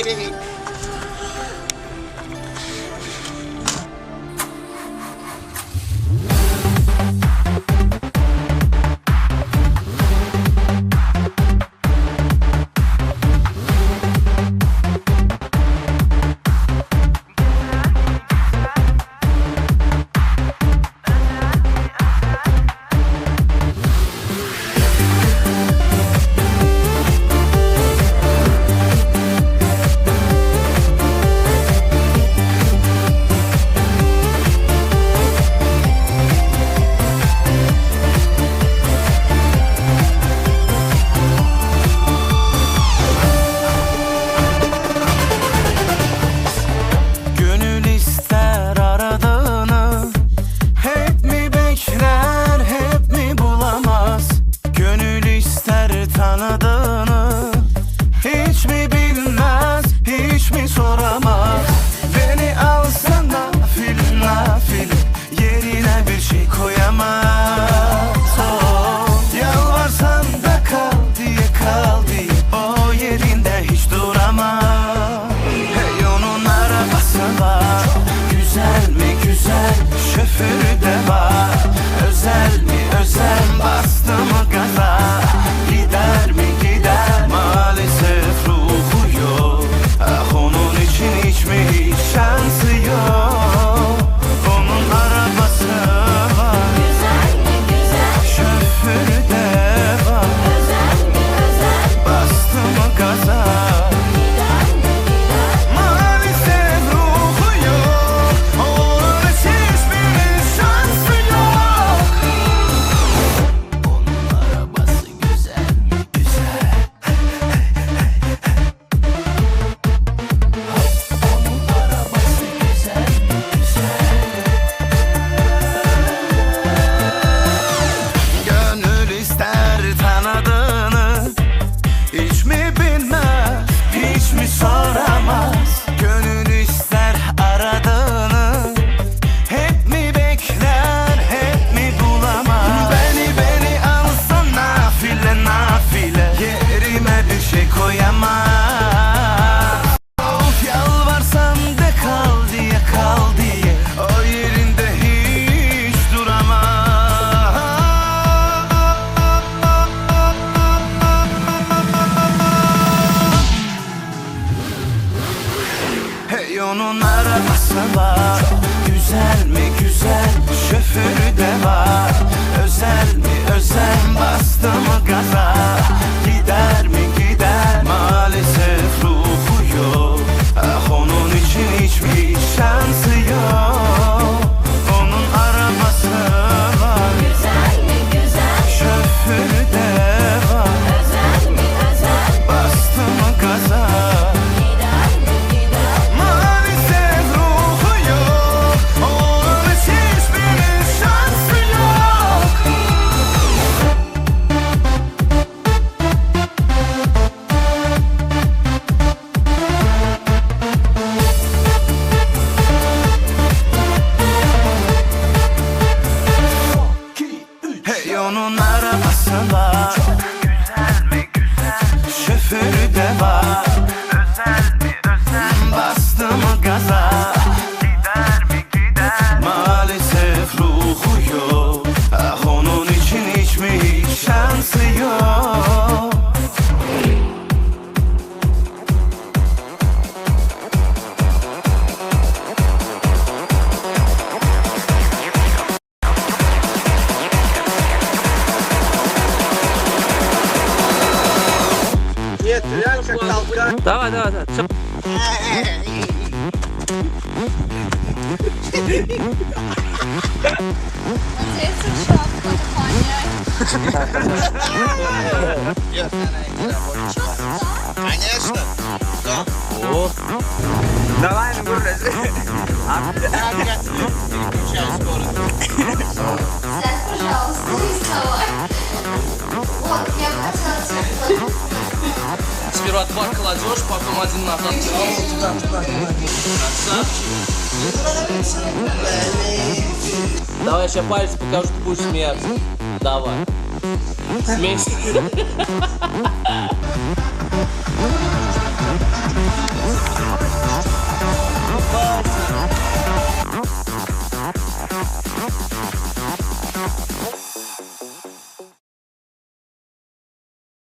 baby. Şoförü de var, özel mi özel, bastı mı gaza, gider mi gider, maalesef ruhu yok. Ah, onun için hiç mi hiç şansı yok. Onun arabası var, güzel mi güzel, şoförü de var, özel mi özel, bastı mı gaza, gider mi gider, maalesef ruhu yok. Onun için soramaz, gönül ister aradığını, hep mi bekler, hep mi bulamaz. Beni alsan nafile nafile, yerime bir şey koyamaz. Of, yalvarsam de kal diye, o yerinde hiç duramaz. Hey, onun arabası var, güzel mi güzel, şoförü de var, özel mi özel, bastı mı gaza, gider mi gider, maalesef ruhu yok. Ah, onun için hiç mi şansı yok. Onun arabası var, güzel mi güzel, şoförü de var, özel mi özel, bastı mı gaza, onun arabası var, güzel mi güzel, şoförü de var, özel mi özel, bastı mı gaza, gider mi gider, maalesef ruhu yok. Ah, onun için hiç mi hiç şansı yok. Нет, реально как толкать. Давай. Конечно. Да. Давай, ну, Переключай скорость. Сядь, пожалуйста, не вставай. Вот, я хотела тебя. Сперва 2 кладешь, потом 1 назад тянешь. Давай, сейчас палец покажу, ты будешь смеяться. Давай. Смейся.